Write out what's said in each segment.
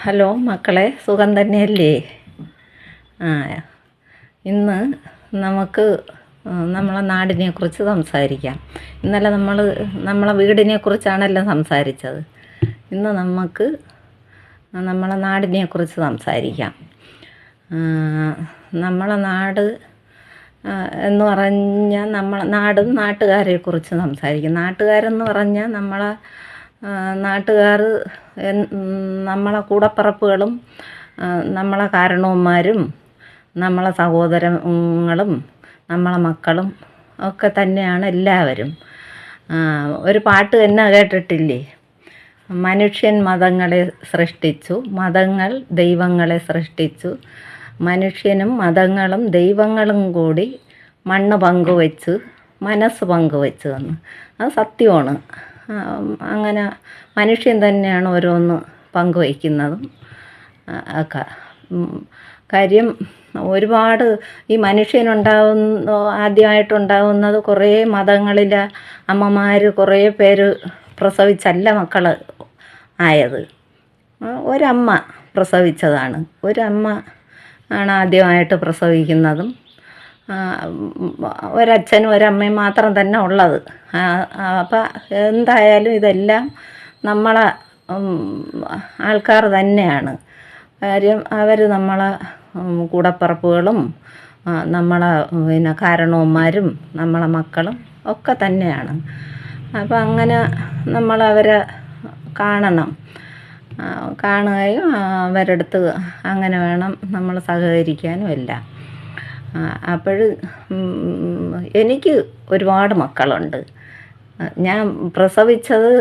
Hello മക്കളെ, സുഖം തന്നെയല്ലേ? ആ ഇന്ന് നമുക്ക് നമ്മളെ നാടിനെക്കുറിച്ച് സംസാരിക്കാം. ഇന്നലെ നമ്മളെ വീടിനെക്കുറിച്ചാണല്ലോ സംസാരിച്ചത്. ഇന്ന് നമുക്ക് നമ്മളെ നാടിനെക്കുറിച്ച് സംസാരിക്കാം. നമ്മളെ നാട് എന്ന് പറഞ്ഞാൽ നമ്മളെ നാടും നാട്ടുകാരെക്കുറിച്ച് സംസാരിക്കും. നാട്ടുകാരെന്ന് പറഞ്ഞാൽ നാട്ടുകാർ നമ്മളെ കൂടപ്പിറപ്പുകളും നമ്മളെ കാരണവന്മാരും നമ്മളെ സഹോദരങ്ങളും നമ്മളെ മക്കളും ഒക്കെ തന്നെയാണ് എല്ലാവരും. ഒരു പാട്ട് തന്നെ കേട്ടിട്ടില്ലേ? മനുഷ്യൻ മതങ്ങളെ സൃഷ്ടിച്ചു, മതങ്ങൾ ദൈവങ്ങളെ സൃഷ്ടിച്ചു, മനുഷ്യനും മതങ്ങളും ദൈവങ്ങളും കൂടി മണ്ണ് പങ്കുവെച്ച് മനസ്സ് പങ്കുവെച്ചു എന്ന്. അത് സത്യമാണ്. അങ്ങനെ മനുഷ്യൻ തന്നെയാണ് ഓരോന്ന് പങ്കുവയ്ക്കുന്നതും ഒക്കെ. കാര്യം ഒരുപാട് ഈ ആദ്യമായിട്ടുണ്ടാകുന്നത് കുറേ മതങ്ങളിലെ അമ്മമാർ കുറേ പേര് പ്രസവിച്ചല്ല മക്കൾ ആയത്. ഒരമ്മ പ്രസവിച്ചതാണ്. ഒരമ്മ ആണ് ആദ്യമായിട്ട് പ്രസവിക്കുന്നതും. ഒരച്ഛനും ഒരമ്മയും മാത്രം തന്നെ ഉള്ളത്. അപ്പം എന്തായാലും ഇതെല്ലാം നമ്മളെ ആൾക്കാർ തന്നെയാണ്. കാര്യം അവർ നമ്മളെ കൂടപ്പിറപ്പുകളും നമ്മളെ കാരണവന്മാരും നമ്മളെ മക്കളും ഒക്കെ തന്നെയാണ്. അപ്പം അങ്ങനെ നമ്മളവരെ കാണുകയും അവരുടെ അടുത്ത് അങ്ങനെ വേണം നമ്മൾ സഹകരിക്കാനും എല്ലാം. അപ്പോൾ എനിക്ക് ഒരുപാട് മക്കളുണ്ട്. ഞാൻ പ്രസവിച്ചത്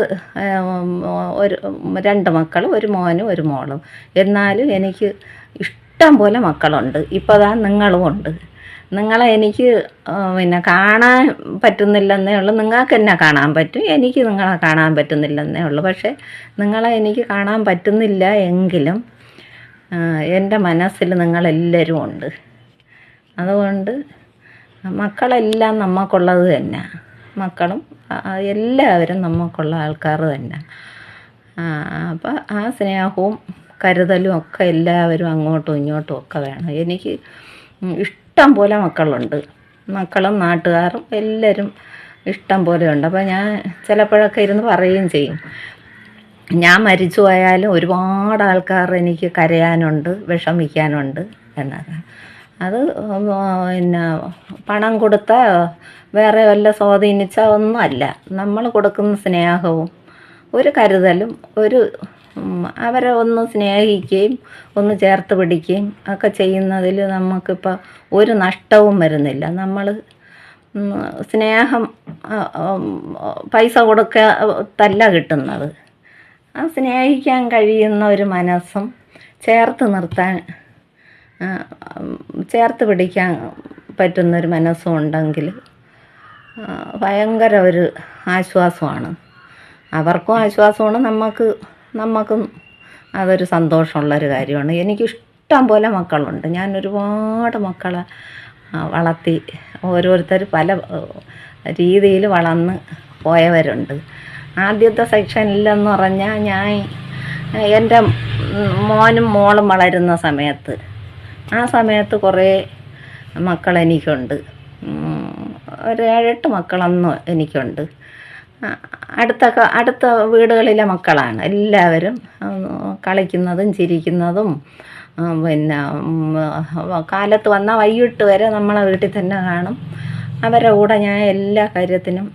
2 മക്കളും, ഒരു മോനും ഒരു മോളും. എന്നാലും എനിക്ക് ഇഷ്ടം പോലെ മക്കളുണ്ട്. ഇപ്പോൾ ദാ നിങ്ങളും ഉണ്ട്. നിങ്ങളെ എനിക്ക് കാണാൻ പറ്റുന്നില്ലെന്നേ ഉള്ളൂ. നിങ്ങൾക്ക് എന്നെ കാണാൻ പറ്റും, എനിക്ക് നിങ്ങളെ കാണാൻ പറ്റുന്നില്ലെന്നേ ഉള്ളൂ. പക്ഷേ നിങ്ങളെ എനിക്ക് കാണാൻ പറ്റുന്നില്ല എങ്കിലും എൻ്റെ മനസ്സിൽ നിങ്ങളെല്ലാവരും ഉണ്ട്. അതുകൊണ്ട് മക്കളെല്ലാം നമുക്കുള്ളത് തന്നെ. മക്കളും എല്ലാവരും നമുക്കുള്ള ആൾക്കാർ തന്നെ. അപ്പം ആ സ്നേഹവും കരുതലും ഒക്കെ എല്ലാവരും അങ്ങോട്ടും ഇങ്ങോട്ടും ഒക്കെ വേണം. എനിക്ക് ഇഷ്ടം പോലെ മക്കളുണ്ട്. മക്കളും നാട്ടുകാരും എല്ലാവരും ഇഷ്ടം പോലെ ഉണ്ട്. അപ്പം ഞാൻ ചിലപ്പോഴൊക്കെ ഇരുന്ന് പറയുകയും ചെയ്യും, ഞാൻ മരിച്ചു പോയാലും ഒരുപാട് ആൾക്കാർ എനിക്ക് കരയാനുണ്ട്, വിഷമിക്കാനുണ്ട് എന്നൊക്കെ. അത് പണം കൊടുത്താൽ വേറെ വല്ല സ്വാധീനിച്ചാൽ ഒന്നുമല്ല. നമ്മൾ കൊടുക്കുന്ന സ്നേഹവും ഒരു കരുതലും അവരെ ഒന്ന് സ്നേഹിക്കുകയും ഒന്ന് ചേർത്ത് പിടിക്കുകയും ഒക്കെ ചെയ്യുന്നതിൽ നമുക്കിപ്പോൾ ഒരു നഷ്ടവും വരുന്നില്ല. നമ്മൾ സ്നേഹം പൈസ കൊടുക്കത്തല്ല കിട്ടുന്നത്. ആ സ്നേഹിക്കാൻ കഴിയുന്ന ഒരു മനസ്സും ചേർത്ത് നിർത്താൻ ചേർത്ത് പിടിക്കാൻ പറ്റുന്നൊരു മനസ്സും ഉണ്ടെങ്കിൽ ഭയങ്കര ഒരു ആശ്വാസമാണ്. അവർക്കും ആശ്വാസമാണ്, നമുക്കും അതൊരു സന്തോഷമുള്ളൊരു കാര്യമാണ്. എനിക്കിഷ്ടം പോലെ മക്കളുണ്ട്. ഞാൻ ഒരുപാട് മക്കളെ വളർത്തി. ഓരോരുത്തർ പല രീതിയിൽ വളർന്ന് പോയവരുണ്ട്. ആദ്യത്തെ സെക്ഷനിലെന്ന് പറഞ്ഞാൽ എൻ്റെ മോനും മോളും വളരുന്ന ആ സമയത്ത് കുറേ മക്കളെനിക്കുണ്ട്. ഒരു 7-8 മക്കളൊന്നും എനിക്കുണ്ട്. അടുത്ത വീടുകളിലെ മക്കളാണ് എല്ലാവരും. കളിക്കുന്നതും ചിരിക്കുന്നതും കാലത്ത് വന്നാൽ വൈകിട്ട് വരെ നമ്മളെ വീട്ടിൽ തന്നെ കാണും. അവരുടെ കൂടെ ഞാൻ എല്ലാ കാര്യത്തിനും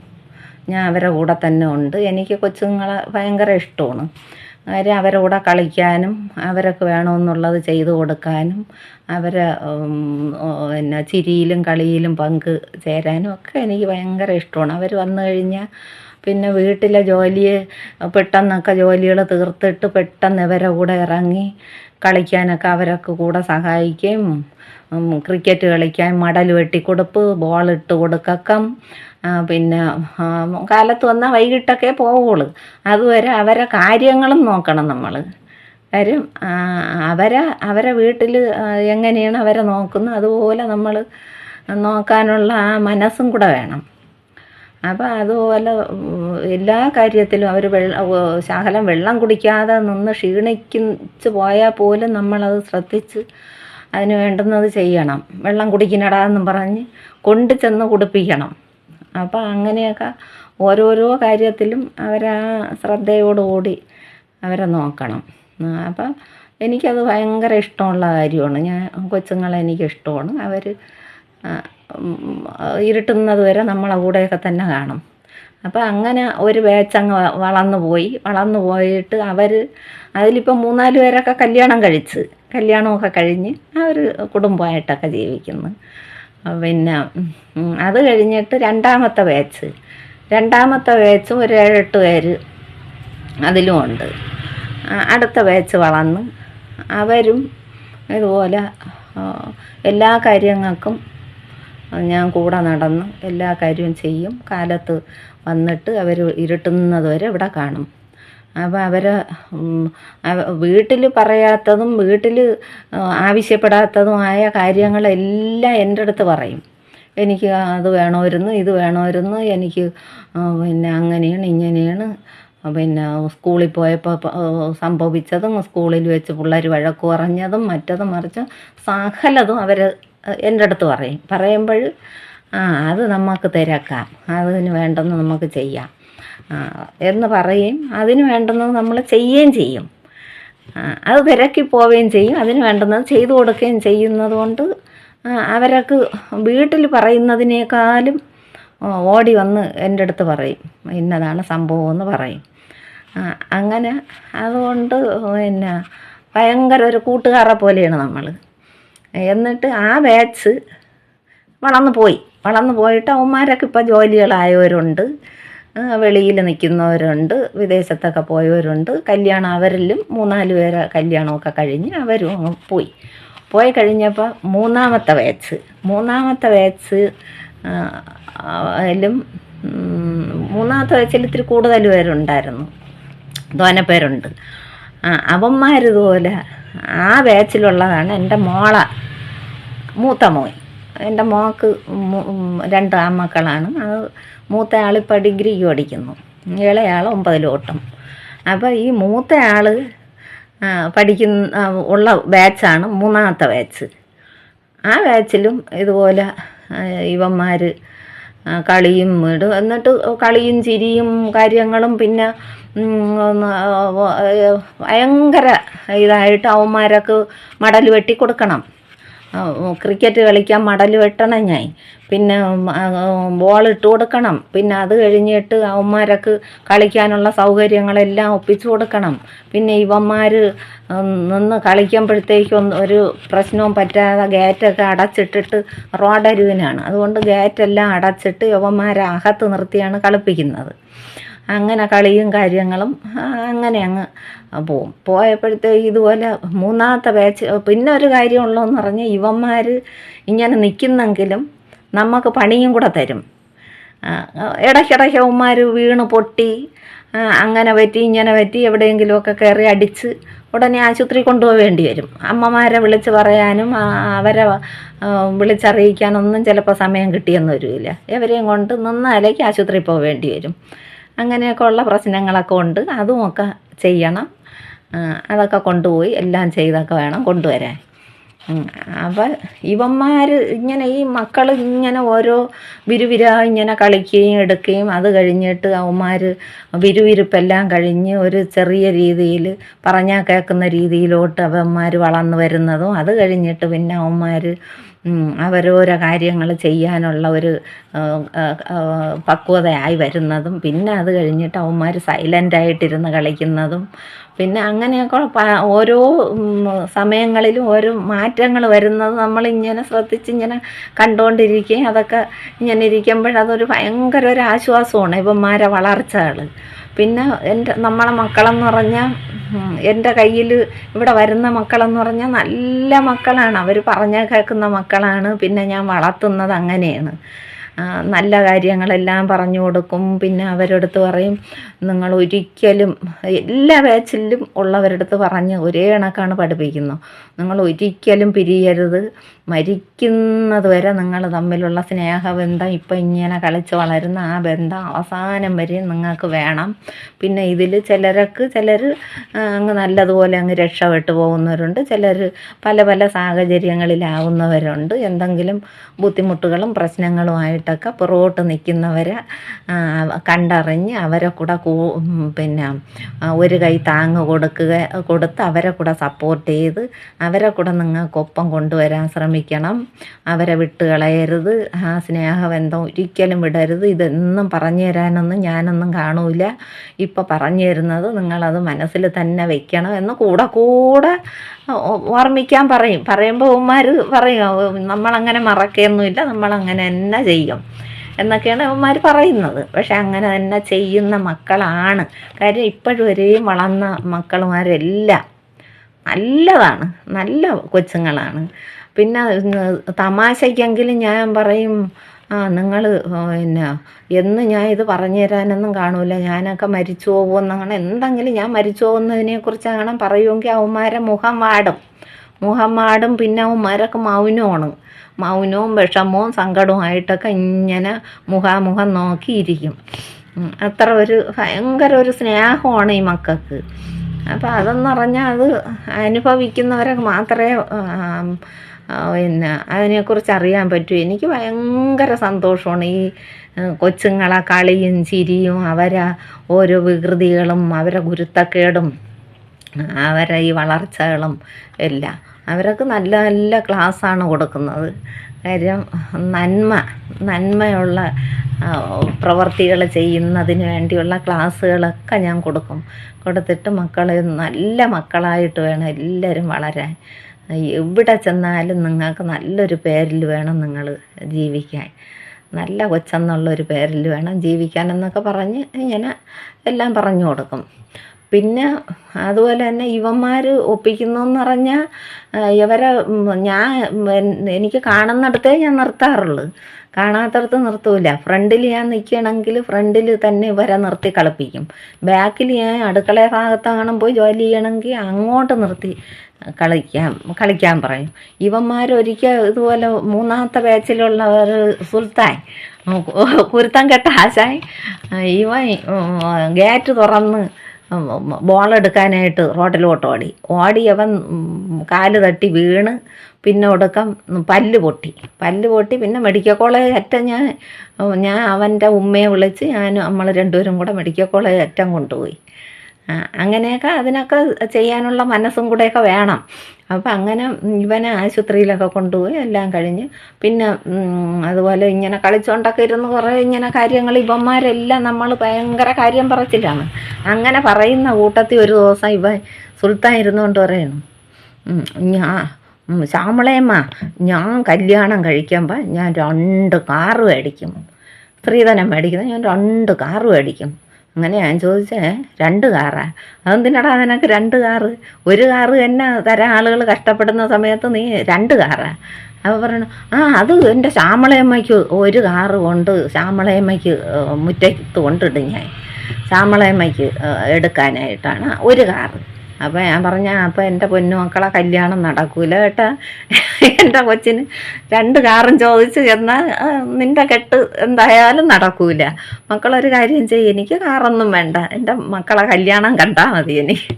അവരുടെ കൂടെ തന്നെ ഉണ്ട്. എനിക്ക് കൊച്ചുങ്ങളെ ഭയങ്കര ഇഷ്ടമാണ്. കാര്യം അവരുടെ കൂടെ കളിക്കാനും അവരൊക്കെ വേണമെന്നുള്ളത് ചെയ്തു കൊടുക്കാനും അവരെ ചിരിയിലും കളിയിലും പങ്ക് ചേരാനും ഒക്കെ എനിക്ക് ഭയങ്കര ഇഷ്ടമാണ്. അവർ വന്നു കഴിഞ്ഞാൽ പിന്നെ വീട്ടിലെ പെട്ടെന്നൊക്കെ ജോലികൾ തീർത്തിട്ട് പെട്ടെന്ന് ഇവരുടെ കൂടെ ഇറങ്ങി കളിക്കാനൊക്കെ അവരൊക്കെ കൂടെ സഹായിക്കുകയും ക്രിക്കറ്റ് കളിക്കാൻ മടൽ വെട്ടിക്കൊടുപ്പ്, ബോളിട്ട് കൊടുക്കം. പിന്നെ കാലത്ത് വന്നാൽ വൈകിട്ടൊക്കെ പോവുള്ളൂ. അതുവരെ അവരെ കാര്യങ്ങളും നോക്കണം നമ്മൾ. കാര്യം അവരെ വീട്ടിൽ എങ്ങനെയാണ് അവരെ നോക്കുന്നത് അതുപോലെ നമ്മൾ നോക്കാനുള്ള ആ മനസ്സും കൂടെ വേണം. അപ്പോൾ അതുപോലെ എല്ലാ കാര്യത്തിലും അവർ ശകലം വെള്ളം കുടിക്കാതെ നിന്ന് ക്ഷീണിച്ച് പോയാൽ പോലും നമ്മളത് ശ്രദ്ധിച്ച് അതിന് വേണ്ടുന്നത് ചെയ്യണം. വെള്ളം കുടിക്കണടാ എന്നും പറഞ്ഞ് കൊണ്ട് ചെന്ന് കുടിപ്പിക്കണം. അപ്പോൾ അങ്ങനെയൊക്കെ ഓരോരോ കാര്യത്തിലും അവരാ ശ്രദ്ധയോടുകൂടി അവരെ നോക്കണം. അപ്പം എനിക്കത് ഭയങ്കര ഇഷ്ടമുള്ള കാര്യമാണ്. കൊച്ചുങ്ങളെ എനിക്കിഷ്ടമാണ്. അവർ ഇരുട്ടുന്നത് വരെ നമ്മളെ കൂടെയൊക്കെ തന്നെ കാണും. അപ്പോൾ അങ്ങനെ ഒരു ബാച്ചങ്ങ് വളർന്നു പോയിട്ട് അതിലിപ്പോൾ 3-4 പേരൊക്കെ കല്യാണമൊക്കെ കഴിഞ്ഞ് അവർ കുടുംബമായിട്ടൊക്കെ ജീവിക്കുന്നു. പിന്നെ അത് കഴിഞ്ഞിട്ട് രണ്ടാമത്തെ ബാച്ചും ഒരു 7-8 പേര് അതിലും ഉണ്ട്. അടുത്ത ബാച്ച് വളർന്ന് അവരും ഇതുപോലെ എല്ലാ കാര്യങ്ങൾക്കും ഞാൻ കൂടെ നടന്ന് എല്ലാ കാര്യവും ചെയ്യും. കാലത്ത് വന്നിട്ട് അവർ ഇരുട്ടുന്നത് വരെ ഇവിടെ കാണും. അപ്പോൾ വീട്ടിൽ പറയാത്തതും വീട്ടിൽ ആവശ്യപ്പെടാത്തതുമായ കാര്യങ്ങളെല്ലാം എൻ്റെ അടുത്ത് പറയും. എനിക്ക് അത് വേണമായിരുന്നു, ഇത് വേണമായിരുന്നു, എനിക്ക് പിന്നെ അങ്ങനെയാണ് ഇങ്ങനെയാണ്, പിന്നെ സ്കൂളിൽ പോയപ്പോൾ സംഭവിച്ചതും സ്കൂളിൽ വെച്ച് പിള്ളേർ വഴക്ക് പറഞ്ഞതും മറ്റതും മറിച്ചും സകലതും അവർ എൻ്റെ അടുത്ത് പറയുമ്പോൾ അത് നമുക്ക് തിരക്കാം, അതിന് വേണ്ടെന്ന് നമുക്ക് ചെയ്യാം എന്ന് പറയും. അതിന് വേണ്ടുന്നത് നമ്മൾ ചെയ്യുകയും ചെയ്യും. അത് തിരക്കി പോവുകയും ചെയ്യും. അതിന് വേണ്ടുന്നത് ചെയ്തു കൊടുക്കുകയും ചെയ്യുന്നത് കൊണ്ട് അവരൊക്കെ വീട്ടിൽ പറയുന്നതിനേക്കാളും ഓടി വന്ന് എൻ്റെ അടുത്ത് പറയും, ഇന്നതാണ് സംഭവം എന്ന് പറയും. അങ്ങനെ അതുകൊണ്ട് പിന്നെ ഭയങ്കര ഒരു കൂട്ടുകാരെ പോലെയാണ് നമ്മൾ. എന്നിട്ട് ആ ബാച്ച് വളർന്നു പോയിട്ട് അവന്മാരൊക്കെ ഇപ്പോൾ ജോലികളായവരുണ്ട്, വെളിയിൽ നിൽക്കുന്നവരുണ്ട്, വിദേശത്തൊക്കെ പോയവരുണ്ട്. കല്യാണം അവരിലും 3-4 പേരെ കല്യാണമൊക്കെ കഴിഞ്ഞ് അവരും അങ്ങ് പോയി കഴിഞ്ഞപ്പോൾ മൂന്നാമത്തെ ബാച്ച് മൂന്നാമത്തെ ബാച്ചിൽ ഇത്തിരി കൂടുതൽ പേരുണ്ടായിരുന്നു, തോനെ പേരുണ്ട്. അവന്മാരിതുപോലെ ആ ബാച്ചിലുള്ളതാണ് എൻ്റെ മൂത്ത മോൻ. എൻ്റെ മോൾക്ക് 2 ആൺമക്കളാണ്. അത് മൂത്ത ആളിപ്പോൾ ഡിഗ്രിക്ക് പഠിക്കുന്നു, ഇളയാൾ 9-ൽ. അപ്പോൾ ഈ മൂത്ത ആൾ ഉള്ള ബാച്ചാണ് മൂന്നാമത്തെ ബാച്ച്. ആ ബാച്ചിലും ഇതുപോലെ ഇവന്മാർ കളിയും എന്നിട്ട് കളിയും ചിരിയും കാര്യങ്ങളും പിന്നെ ഭയങ്കര ഇതായിട്ട് അവന്മാരൊക്കെ മടൽ വെട്ടി കൊടുക്കണം. ക്രിക്കറ്റ് കളിക്കാൻ മടൽ വെട്ടണം ഞാൻ, പിന്നെ ബോളിട്ട് കൊടുക്കണം, പിന്നെ അത് കഴിഞ്ഞിട്ട് അവന്മാരൊക്കെ കളിക്കാനുള്ള സൗകര്യങ്ങളെല്ലാം ഒപ്പിച്ചു കൊടുക്കണം. പിന്നെ ഇവന്മാർ നിന്ന് കളിക്കുമ്പോഴത്തേക്കും ഒരു പ്രശ്നവും പറ്റാതെ ഗേറ്റൊക്കെ അടച്ചിട്ടിട്ട് റോഡരുവിനാണ്, അതുകൊണ്ട് ഗേറ്റെല്ലാം അടച്ചിട്ട് ഇവന്മാരെ അകത്ത് നിർത്തിയാണ് കളിപ്പിക്കുന്നത്. അങ്ങനെ കളിയും കാര്യങ്ങളും അങ്ങനെ അങ്ങ് പോയപ്പോഴത്തേക്ക് ഇതുപോലെ മൂന്നാമത്തെ ബാച്ച്. പിന്നെ ഒരു കാര്യമുള്ളതെന്ന് പറഞ്ഞാൽ ഇവന്മാർ ഇങ്ങനെ നിൽക്കുന്നെങ്കിലും നമുക്ക് പണിയും കൂടെ തരും. ഇടയ്ക്കിടയ്ക്ക് അവന്മാർ വീണ് പൊട്ടി അങ്ങനെ പറ്റി ഇങ്ങനെ പറ്റി എവിടെയെങ്കിലുമൊക്കെ കയറി അടിച്ച് ഉടനെ ആശുപത്രി കൊണ്ടുപോവേണ്ടി വരും. അമ്മമാരെ വിളിച്ച് പറയാനും അവരെ വിളിച്ചറിയിക്കാനൊന്നും ചിലപ്പോൾ സമയം കിട്ടിയെന്ന് വരില്ല. എവരെയും കൊണ്ട് നിന്നാലേക്ക് ആശുപത്രി പോവേണ്ടി വരും. അങ്ങനെയൊക്കെ ഉള്ള പ്രശ്നങ്ങളൊക്കെ ഉണ്ട്. അതുമൊക്കെ ചെയ്യണം. അതൊക്കെ കൊണ്ടുപോയി എല്ലാം ചെയ്തൊക്കെ വേണം കൊണ്ടുവരാൻ. അപ്പോൾ ഇവന്മാർ ഇങ്ങനെ ഈ മക്കൾ ഇങ്ങനെ ഓരോ ഇങ്ങനെ കളിക്കുകയും എടുക്കുകയും അത് കഴിഞ്ഞിട്ട് അവന്മാർ വിരുവിരുപ്പെല്ലാം കഴിഞ്ഞ് ഒരു ചെറിയ രീതിയിൽ പറഞ്ഞാൽ കേൾക്കുന്ന രീതിയിലോട്ട് അവന്മാർ വളർന്നു വരുന്നതും അത് കഴിഞ്ഞിട്ട് പിന്നെ അവന്മാർ അവരോരോ കാര്യങ്ങൾ ചെയ്യാനുള്ള ഒരു പക്വതയായി വരുന്നതും പിന്നെ അത് കഴിഞ്ഞിട്ട് അവന്മാർ സൈലൻ്റായിട്ടിരുന്ന് കളിക്കുന്നതും പിന്നെ അങ്ങനെയൊക്കെ ഓരോ സമയങ്ങളിലും ഓരോ മാറ്റങ്ങൾ വരുന്നത് നമ്മളിങ്ങനെ ശ്രദ്ധിച്ചിങ്ങനെ കണ്ടുകൊണ്ടിരിക്കുകയും അതൊക്കെ ഇങ്ങനെ ഇരിക്കുമ്പോഴതൊരു ഭയങ്കര ഒരു ആശ്വാസമാണ് ഇവന്മാരെ വളർച്ചകൾ. പിന്നെ നമ്മളെ മക്കളെന്ന് പറഞ്ഞാൽ എൻ്റെ കയ്യിൽ ഇവിടെ വരുന്ന മക്കളെന്ന് പറഞ്ഞാൽ നല്ല മക്കളാണ്. അവർ പറഞ്ഞാൽ കേൾക്കുന്ന മക്കളാണ്. പിന്നെ ഞാൻ വളർത്തുന്നത് അങ്ങനെയാണ്. നല്ല കാര്യങ്ങളെല്ലാം പറഞ്ഞു കൊടുക്കും. പിന്നെ അവരടുത്ത് പറയും, നിങ്ങൾ ഒരിക്കലും എല്ലാ ബാച്ചിലും ഉള്ളവരടുത്ത് പറഞ്ഞ് ഒരേ കണക്കാണ് പഠിപ്പിക്കുന്നത്, നിങ്ങൾ ഒരിക്കലും പിരിയരുത്, മരിക്കുന്നത് വരെ നിങ്ങൾ തമ്മിലുള്ള സ്നേഹബന്ധം ഇപ്പം ഇങ്ങനെ കളിച്ച് വളരുന്ന ആ ബന്ധം അവസാനം വരെ നിങ്ങൾക്ക് വേണം. പിന്നെ ഇതിൽ ചിലർ അങ്ങ് നല്ലതുപോലെ അങ്ങ് രക്ഷപ്പെട്ടു പോകുന്നവരുണ്ട്, ചിലർ പല പല സാഹചര്യങ്ങളിലാവുന്നവരുണ്ട്. എന്തെങ്കിലും ബുദ്ധിമുട്ടുകളും പ്രശ്നങ്ങളുമായിട്ടൊക്കെ പുറകോട്ട് നിൽക്കുന്നവരെ കണ്ടറിഞ്ഞ് അവരെ കൂടെ പിന്നെ ഒരു കൈ താങ്ങ് കൊടുത്ത് അവരെ കൂടെ സപ്പോർട്ട് ചെയ്ത് അവരെ കൂടെ നിങ്ങൾക്കൊപ്പം കൊണ്ടുവരാൻ ശ്രമിക്കണം. അവരെ വിട്ട് കളയരുത്, ആ സ്നേഹബന്ധം ഒരിക്കലും വിടരുത്. ഇതെന്നും പറഞ്ഞു തരാനൊന്നും ഞാനൊന്നും കാണൂല, ഇപ്പം പറഞ്ഞു തരുന്നത് നിങ്ങളത് മനസ്സിൽ തന്നെ വെക്കണം എന്ന് കൂടെ ഓർമ്മിക്കാൻ പറയുമ്പോൾ ഉമ്മാർ പറയും, നമ്മളങ്ങനെ മറക്കുകയൊന്നുമില്ല, നമ്മളങ്ങനെ തന്നെ ചെയ്യും എന്നൊക്കെയാണ് അവന്മാർ പറയുന്നത്. പക്ഷെ അങ്ങനെ തന്നെ ചെയ്യുന്ന മക്കളാണ്. കാര്യം ഇപ്പോഴും വരെയും വളർന്ന മക്കളുമാരെല്ലാം നല്ലതാണ്, നല്ല കൊച്ചുങ്ങളാണ്. പിന്നെ തമാശയ്ക്കെങ്കിലും ഞാൻ പറയും, നിങ്ങൾ പിന്നെ എന്ന് ഞാൻ ഇത് പറഞ്ഞു തരാനൊന്നും കാണൂല, ഞാനൊക്കെ മരിച്ചു പോകുമെന്നങ്ങനെ എന്തെങ്കിലും ഞാൻ മരിച്ചു പോകുന്നതിനെക്കുറിച്ച് അങ്ങനെ പറയുമെങ്കിൽ അവന്മാരെ മുഖം വാടും. പിന്നെ അവന്മാരൊക്കെ മൗനവും വിഷമവും സങ്കടവുമായിട്ടൊക്കെ ഇങ്ങനെ മുഖാമുഖം നോക്കിയിരിക്കും. അത്ര ഭയങ്കര ഒരു സ്നേഹമാണ് ഈ മക്കൾക്ക്. അപ്പം അതെന്ന് പറഞ്ഞാൽ അത് അനുഭവിക്കുന്നവരെ മാത്രമേ പിന്നെ അതിനെക്കുറിച്ച് അറിയാൻ പറ്റൂ. എനിക്ക് ഭയങ്കര സന്തോഷമാണ് ഈ കൊച്ചുങ്ങളെ കളിയും ചിരിയും അവരെ ഓരോ വികൃതികളും അവരെ ഗുരുത്തക്കേടും അവരെ ഈ വളർച്ചകളും എല്ലാം. അവരൊക്കെ നല്ല നല്ല ക്ലാസ്സാണ് കൊടുക്കുന്നത്. കാര്യം നന്മയുള്ള പ്രവർത്തികൾ ചെയ്യുന്നതിന് വേണ്ടിയുള്ള ക്ലാസ്സുകളൊക്കെ ഞാൻ കൊടുത്തിട്ട് മക്കളെ നല്ല മക്കളായിട്ട് വേണം എല്ലാവരും വളരാൻ. എവിടെ ചെന്നാലും നിങ്ങൾക്ക് നല്ലൊരു പേരിൽ വേണം നിങ്ങൾ ജീവിക്കാൻ, നല്ല കൊച്ചെന്നുള്ളൊരു പേരിൽ വേണം ജീവിക്കാനെന്നൊക്കെ പറഞ്ഞ് ഇങ്ങനെ എല്ലാം പറഞ്ഞു കൊടുക്കും. പിന്നെ അതുപോലെ തന്നെ ഇവന്മാർ ഒപ്പിക്കുന്നതെന്ന് പറഞ്ഞാൽ ഇവരെ എനിക്ക് കാണുന്നിടത്തേ ഞാൻ നിർത്താറുള്ളൂ, കാണാത്തടത്ത് നിർത്തൂല. ഫ്രണ്ടിൽ ഞാൻ നിൽക്കണമെങ്കിൽ ഫ്രണ്ടിൽ തന്നെ ഇവരെ നിർത്തി കളിപ്പിക്കും. ബാക്കിൽ ഞാൻ അടുക്കള ഭാഗത്താണ് പോയി ജോലി ചെയ്യണമെങ്കിൽ അങ്ങോട്ട് നിർത്തി കളിക്കാൻ പറയും. ഇവന്മാരൊരിക്കൽ ഇതുപോലെ 3ാമത്തെ ബാച്ചിലുള്ളവർ സുൽത്താൻ കുരുത്തം കെട്ട ആശാൻ, ഇവൻ ഗേറ്റ് തുറന്ന് ബോളെടുക്കാനായിട്ട് റോട്ടിലോട്ട് ഓടി അവൻ കാല് തട്ടി വീണ്, പിന്നെ ഒടുക്കം പല്ല് പൊട്ടി. പിന്നെ മെഡിക്കൽ കോളേജ് അറ്റം ഞാൻ അവൻ്റെ ഉമ്മയെ വിളിച്ച് നമ്മൾ രണ്ടുപേരും കൂടെ മെഡിക്കൽ കോളേജ് അറ്റം കൊണ്ടുപോയി. അങ്ങനെയൊക്കെ അതിനൊക്കെ ചെയ്യാനുള്ള മനസ്സും കൂടെയൊക്കെ വേണം. അപ്പം അങ്ങനെ ഇവനെ ആശുപത്രിയിലൊക്കെ കൊണ്ടുപോയി എല്ലാം കഴിഞ്ഞ് പിന്നെ അതുപോലെ ഇങ്ങനെ കളിച്ചുകൊണ്ടൊക്കെ ഇരുന്ന് കുറേ ഇങ്ങനെ കാര്യങ്ങൾ ഇവന്മാരെല്ലാം നമ്മൾ ഭയങ്കര കാര്യം പറച്ചിലാണ്. അങ്ങനെ പറയുന്ന കൂട്ടത്തിൽ ഒരു ദിവസം ഇവൻ സുൽത്താൻ ഇരുന്നുകൊണ്ട് പറയുന്നു, ശ്യാമളയമ്മ, ഞാൻ കല്യാണം കഴിക്കുമ്പോൾ ഞാൻ 2 കാറ് മേടിക്കും, സ്ത്രീധനം മേടിക്കുന്നത് ഞാൻ 2 കാറ് മേടിക്കും. അങ്ങനെ ഞാൻ ചോദിച്ചേ, 2 കാറാ? അതെന്തിനാടാ നിനക്ക് 2 കാറ്? 1 കാറ് തന്നെ തരാൻ ആളുകൾ കഷ്ടപ്പെടുന്ന സമയത്ത് നീ 2 കാറാ? അപ്പോൾ പറയണം, അത് എൻ്റെ ശ്യാമളയമ്മയ്ക്ക് 1 കാറ് കൊണ്ട് ശ്യാമളയമ്മയ്ക്ക് മുറ്റത്ത് കൊണ്ടിടും, ഞാൻ ശ്യാമളയമ്മയ്ക്ക് എടുക്കാനായിട്ടാണ് 1 കാറ്. അപ്പോൾ ഞാൻ പറഞ്ഞ, അപ്പോൾ എൻ്റെ പൊന്നുമക്കളെ കല്യാണം നടക്കൂല കേട്ടാ, എൻ്റെ കൊച്ചിന് 2 കാറും ചോദിച്ച് ചെന്നാൽ നിൻ്റെ കെട്ട് എന്തായാലും നടക്കൂല. മക്കളൊരു കാര്യം ചെയ്യും, എനിക്ക് കാറൊന്നും വേണ്ട, എൻ്റെ മക്കളെ കല്യാണം കണ്ടാൽ മതി എനിക്ക്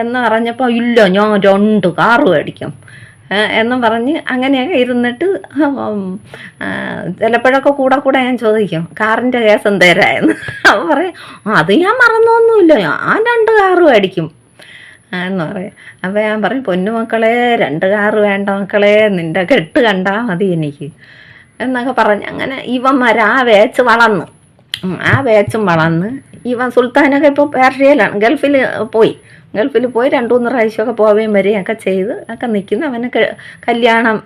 എന്ന് പറഞ്ഞപ്പോൾ, ഇല്ല ഞാൻ 2 കാറ് മേടിക്കും എന്നും പറഞ്ഞ് അങ്ങനെയൊക്കെ ഇരുന്നിട്ട് ചിലപ്പോഴൊക്കെ കൂടെ ഞാൻ ചോദിക്കും, കാറിൻ്റെ കേസ് എന്തേരായെന്ന്. അപ്പോൾ പറയും, അത് ഞാൻ മറന്നൊന്നുമില്ല, ഞാൻ 2 കാറ് മേടിക്കും എന്ന് പറയും. അപ്പോൾ ഞാൻ പറയും, പൊന്നുമക്കളെ 2 കാറ് വേണ്ട മക്കളെ, നിൻ്റെ കെട്ട് കണ്ടാൽ മതി എനിക്ക് എന്നൊക്കെ പറഞ്ഞ് അങ്ങനെ ഇവന്മാർ ആ ബാച്ചും വളർന്ന് ഇവൻ സുൽത്താനൊക്കെ ഇപ്പോൾ പേർഷ്യയിലാണ്, ഗൾഫിൽ പോയി 2-3 പ്രാവശ്യമൊക്കെ പോവുകയും വരികയൊക്കെ ചെയ്ത് ഒക്കെ നിൽക്കുന്നു. അവന് കല്യാണം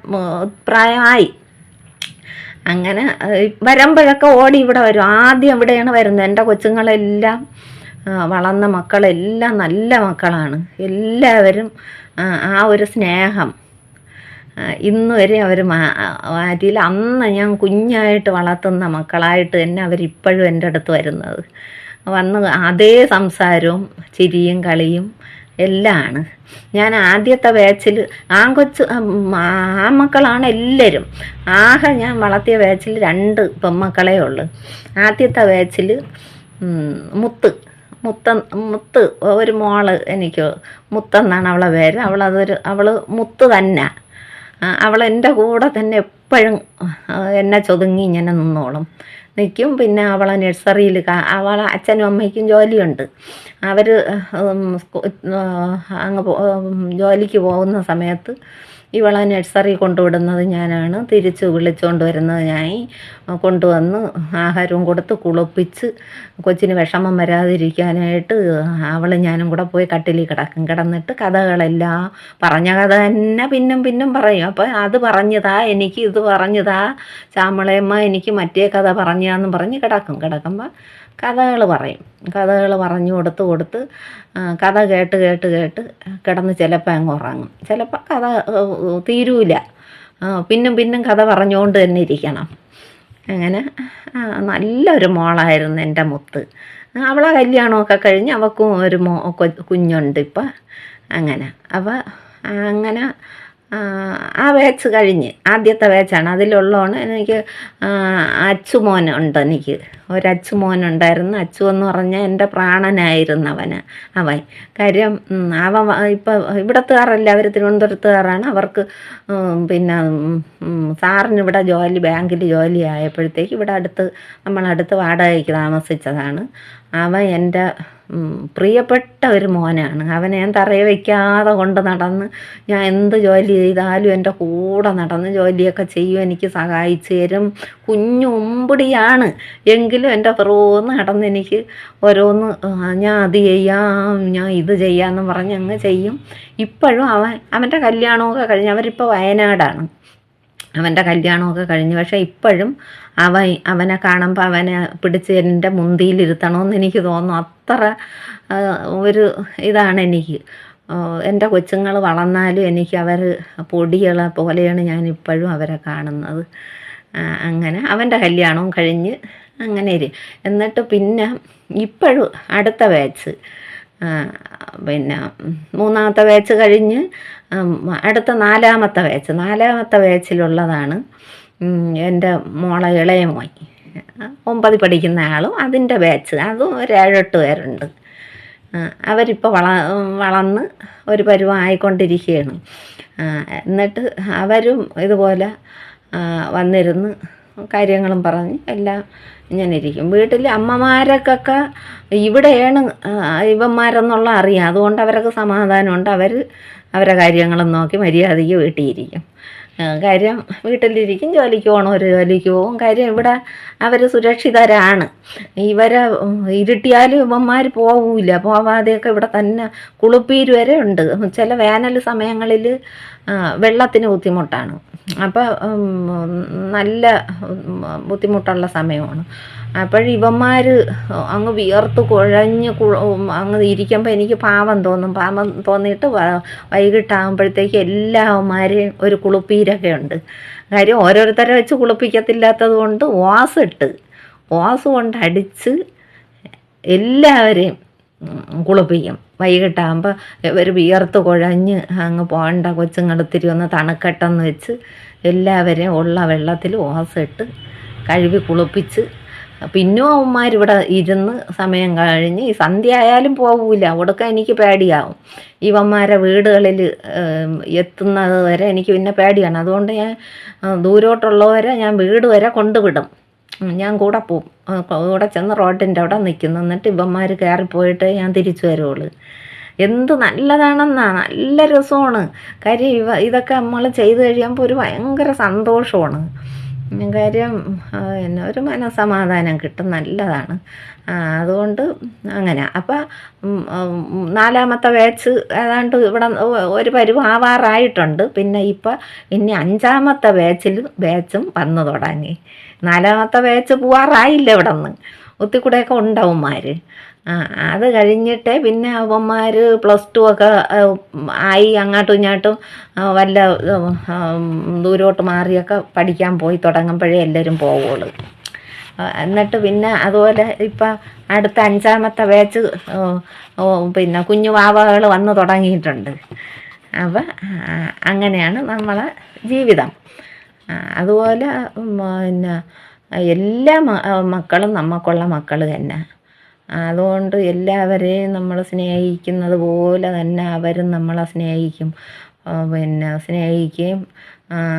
പ്രായമായി. അങ്ങനെ വരുമ്പോഴൊക്കെ ഓടി ഇവിടെ വരും. ആദ്യം ഇവിടെയാണ് വരുന്നത്. എൻ്റെ കൊച്ചുങ്ങളെല്ലാം വളർന്ന മക്കളെല്ലാം നല്ല മക്കളാണ്. എല്ലാവരും ആ ഒരു സ്നേഹം ഇന്ന് വരെ അവർ മാറ്റിയില്ല. അന്ന് ഞാൻ കുഞ്ഞായിട്ട് വളർത്തുന്ന മക്കളായിട്ട് തന്നെ അവരിപ്പോഴും എൻ്റെ അടുത്ത് വരുന്നത്. വന്ന് അതേ സംസാരവും ചിരിയും കളിയും എല്ലാം ആണ്. ഞാൻ ആദ്യത്തെ ബാച്ചിൽ ആൺമക്കളാണ് എല്ലാവരും. ആകെ ഞാൻ വളർത്തിയ ബാച്ചിൽ 2 പെൺമക്കളേ ഉള്ളു. ആദ്യത്തെ ബാച്ചിൽ മുത്ത് മുത്ത മുത്ത് ഒരു മോള്, എനിക്ക് മുത്തെന്നാണ് അവളെ പേര്. അവൾ മുത്ത് തന്നെ. അവൾ എൻ്റെ കൂടെ തന്നെ എപ്പോഴും എന്നെ ചൊതുങ്ങി ഇങ്ങനെ നിന്നോളും നിൽക്കും. പിന്നെ അവളെ നഴ്സറിയിൽ അവളെ അച്ഛനും അമ്മയ്ക്കും ജോലിയുണ്ട്. അവർ അങ്ങ് ജോലിക്ക് പോകുന്ന സമയത്ത് ഇവളെ നഴ്സറി കൊണ്ടുവിടുന്നത് ഞാനാണ്. തിരിച്ച് വിളിച്ചുകൊണ്ട് വരുന്നത് ഞാൻ. കൊണ്ടുവന്ന് ആഹാരവും കൊടുത്ത് കുളിപ്പിച്ച് കൊച്ചിന് വിഷമം വരാതിരിക്കാനായിട്ട് ഞാനും കൂടെ പോയി കട്ടിലിൽ കിടന്നിട്ട് കഥകളെല്ലാം പറഞ്ഞ കഥ തന്നെ പിന്നും പറയും. അപ്പോൾ അത് പറഞ്ഞതാ എനിക്ക്, ഇത് പറഞ്ഞതാ ശ്യാമളയമ്മ എനിക്ക് മറ്റേ കഥ പറഞ്ഞാന്നും പറഞ്ഞ് കിടക്കുമ്പോൾ കഥകൾ പറയും. കഥകൾ പറഞ്ഞു കൊടുത്ത് കഥ കേട്ട് കിടന്ന് ചിലപ്പോൾ അങ്ങ് ഉറങ്ങും. ചിലപ്പോൾ കഥ തീരൂല. പിന്നും കഥ പറഞ്ഞുകൊണ്ട് തന്നെ ഇരിക്കണം. അങ്ങനെ നല്ലൊരു മോളായിരുന്നു എൻ്റെ മുത്ത്. അവളെ കല്യാണമൊക്കെ കഴിഞ്ഞ് അവൾക്കും ഒരു കുഞ്ഞുണ്ട് ഇപ്പം. അങ്ങനെ അങ്ങനെ ആ ബാച്ച് കഴിഞ്ഞ് ആദ്യത്തെ ബാച്ചാണ്. അതിലുള്ളതാണ് എനിക്ക് അച്ചുമോനുണ്ട്. എനിക്ക് ഒരച്ചുമോനുണ്ടായിരുന്നു. അച്ചു എന്ന് പറഞ്ഞാൽ എൻ്റെ പ്രാണനായിരുന്നു അവൻ. കാര്യം അവൻ ഇപ്പം ഇവിടത്തുകാരല്ല, അവർ തിരുവനന്തപുരത്തുകാരാണ്. അവർക്ക് പിന്നെ സാറിന് ഇവിടെ ബാങ്കിൽ ജോലി ആയപ്പോഴത്തേക്ക് ഇവിടെ നമ്മളടുത്ത് വാടകയ്ക്ക് താമസിച്ചതാണ്. അവൻ എൻ്റെ പ്രിയപ്പെട്ട ഒരു മോനാണ്. അവനെ ഞാൻ തറയെ വയ്ക്കാതെ കൊണ്ട് നടന്ന് ഞാൻ എന്ത് ജോലി ചെയ്താലും എൻ്റെ കൂടെ നടന്ന് ജോലിയൊക്കെ ചെയ്യും, എനിക്ക് സഹായിച്ചു തരും. കുഞ്ഞുമ്പടിയാണ് എങ്കിലും എൻ്റെ പിറകോന്ന് നടന്ന് എനിക്ക് ഓരോന്ന് ഞാൻ അത് ചെയ്യാം, ഞാൻ ഇത് ചെയ്യാമെന്ന് പറഞ്ഞ് അങ്ങ് ചെയ്യും. ഇപ്പോഴും അവൻ്റെ കല്യാണമൊക്കെ കഴിഞ്ഞ് അവരിപ്പോൾ വയനാടാണ്. അവൻ്റെ കല്യാണമൊക്കെ കഴിഞ്ഞു. പക്ഷേ ഇപ്പോഴും അവനെ കാണുമ്പോൾ അവനെ പിടിച്ച് എൻ്റെ മുന്തിയിലിരുത്തണമെന്ന് എനിക്ക് തോന്നുന്നു. അത്ര ഒരു ഇതാണ് എനിക്ക്. എൻ്റെ കൊച്ചുങ്ങൾ വളർന്നാലും എനിക്ക് അവർ പൊടികളെ പോലെയാണ് ഞാൻ ഇപ്പോഴും അവരെ കാണുന്നത്. അങ്ങനെ അവൻ്റെ കല്യാണവും കഴിഞ്ഞ് അങ്ങനെ എന്നിട്ട് പിന്നെ ഇപ്പോഴും അടുത്ത ബാച്ച് പിന്നെ 3ാമത്തെ ബാച്ച് കഴിഞ്ഞ് അടുത്ത 4ാമത്തെ ബാച്ചിലുള്ളതാണ് എൻ്റെ മോളെ ഇളയ മോൻ. 9 പഠിക്കുന്ന ആളും അതിൻ്റെ ബാച്ച്. അതും ഒരു 7-8 പേരുണ്ട്. അവരിപ്പോൾ വളർന്ന് ഒരു പരുവമായിക്കൊണ്ടിരിക്കുകയാണ്. എന്നിട്ട് അവരും ഇതുപോലെ വന്നിരുന്ന് കാര്യങ്ങളും പറഞ്ഞ് എല്ലാം ഇങ്ങനെ ഇരിക്കും. വീട്ടിൽ അമ്മമാരൊക്കെ ഇവിടെയാണ് ഇവന്മാരെന്നുള്ള അറിയാം. അതുകൊണ്ട് അവരൊക്കെ സമാധാനമുണ്ട്. അവരെ കാര്യങ്ങളും നോക്കി മര്യാദയ്ക്ക് വീട്ടിലിരിക്കും. കാര്യം വീട്ടിലിരിക്കും, ജോലിക്ക് പോകണം, ഒരു ജോലിക്ക് പോകും. കാര്യം ഇവിടെ അവർ സുരക്ഷിതരാണ്. ഇവരെ ഇരുട്ടിയാലും ഇവന്മാർ പോവില്ല. പോവാതെയൊക്കെ ഇവിടെ തന്നെ കുളിപ്പീര് വരെ ഉണ്ട്. ചില വേനൽ സമയങ്ങളിൽ വെള്ളത്തിന് ബുദ്ധിമുട്ടാണ്. അപ്പോൾ നല്ല ബുദ്ധിമുട്ടുള്ള സമയമാണ്. അപ്പോഴിവന്മാർ അങ്ങ് വിയർത്ത് കുഴഞ്ഞ് അങ്ങ് ഇരിക്കുമ്പോൾ എനിക്ക് പാവം തോന്നിയിട്ട് വൈകിട്ടാകുമ്പോഴത്തേക്ക് എല്ലാവന്മാരെയും ഒരു കുളിപ്പീരൊക്കെ ഉണ്ട്. കാര്യം ഓരോരുത്തരെ വെച്ച് കുളിപ്പിക്കത്തില്ലാത്തത് കൊണ്ട് ഓസ് കൊണ്ട് അടിച്ച് എല്ലാവരെയും കുളിപ്പിക്കും. വൈകിട്ടാകുമ്പോൾ ഇവർ വിയർത്ത് കുഴഞ്ഞ് അങ്ങ് പോകണ്ട, കൊച്ചുങ്ങളിത്തിരി ഒന്ന് തണുക്കട്ടെന്ന് വെച്ച് എല്ലാവരെയും ഉള്ള വെള്ളത്തിൽ ഓസിട്ട് കഴുകി കുളിപ്പിച്ച് പിന്നും അവന്മാരിവിടെ ഇരുന്ന് സമയം കഴിഞ്ഞ് ഈ സന്ധ്യ ആയാലും പോകില്ല. ഒടുക്കം എനിക്ക് പേടിയാവും. ഇവന്മാരെ വീടുകളിൽ എത്തുന്നത് വരെ എനിക്ക് പിന്നെ പേടിയാണ്. അതുകൊണ്ട് ഞാൻ ദൂരോട്ടുള്ളവരെ ഞാൻ വീട് വരെ കൊണ്ടുവിടും. ഞാൻ കൂടെ പോവും. കൂടെ ചെന്ന് റോഡിൻ്റെ അവിടെ നിൽക്കുന്നു. എന്നിട്ട് ഇവന്മാർ കയറിപ്പോയിട്ട് ഞാൻ തിരിച്ചു വരുവുള്ളൂ. എന്ത് നല്ലതാണെന്നാ, നല്ല രസമാണ്. കാര്യം ഇതൊക്കെ നമ്മൾ ചെയ്ത് കഴിയുമ്പോൾ ഒരു ഭയങ്കര സന്തോഷമാണ്. കാര്യം ഒരു മനസ്സമാധാനം കിട്ടും, നല്ലതാണ്. അതുകൊണ്ട് അങ്ങനെ. അപ്പം 4ാമത്തെ ബാച്ച് ഏതാണ്ട് ഇവിടെ ഒരു പരുവാവാറായിട്ടുണ്ട്. പിന്നെ ഇനി 5ാമത്തെ ബാച്ചും വന്നു തുടങ്ങി. 4ാമത്തെ ബാച്ച് പോവാറായില്ല ഇവിടെ നിന്ന്. കുത്തിക്കൂടെയൊക്കെ ഉണ്ട് അവന്മാർ. അത് കഴിഞ്ഞിട്ടേ പിന്നെ അവന്മാർ +2 ഒക്കെ ആയി അങ്ങോട്ടും ഇങ്ങോട്ടും വല്ല ദൂരോട്ട് മാറിയൊക്കെ പഠിക്കാൻ പോയി തുടങ്ങുമ്പോഴേ എല്ലാവരും പോവുള്ളൂ. എന്നിട്ട് പിന്നെ അതുപോലെ ഇപ്പം അടുത്ത 5ാമത്തെ ബാച്ച് പിന്നെ കുഞ്ഞു വാവകൾ വന്ന് തുടങ്ങിയിട്ടുണ്ട്. അപ്പം അങ്ങനെയാണ് നമ്മളെ ജീവിതം. അതുപോലെ പിന്നെ എല്ലാ മക്കളും നമുക്കുള്ള മക്കൾ തന്നെ. അതുകൊണ്ട് എല്ലാവരെയും നമ്മൾ സ്നേഹിക്കുന്നത് പോലെ തന്നെ അവരും നമ്മളെ സ്നേഹിക്കും. പിന്നെ സ്നേഹിക്കുകയും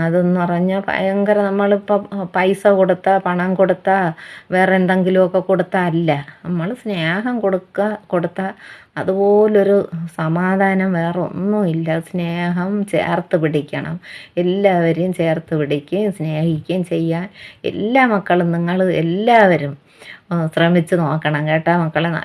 അതെന്ന് പറഞ്ഞാൽ ഭയങ്കര നമ്മളിപ്പോൾ പൈസ കൊടുത്താൽ പണം കൊടുത്താൽ വേറെ എന്തെങ്കിലുമൊക്കെ കൊടുത്താൽ അല്ല, നമ്മൾ സ്നേഹം കൊടുത്താൽ അതുപോലൊരു സമാധാനം വേറെ ഒന്നുമില്ല. സ്നേഹം ചേർത്ത് പിടിക്കണം, എല്ലാവരെയും ചേർത്ത് പിടിക്കുകയും സ്നേഹിക്കുകയും ചെയ്യാൻ എല്ലാ മക്കളും നിങ്ങൾ എല്ലാവരും ശ്രമിച്ച് നോക്കണം കേട്ടോ മക്കളെ.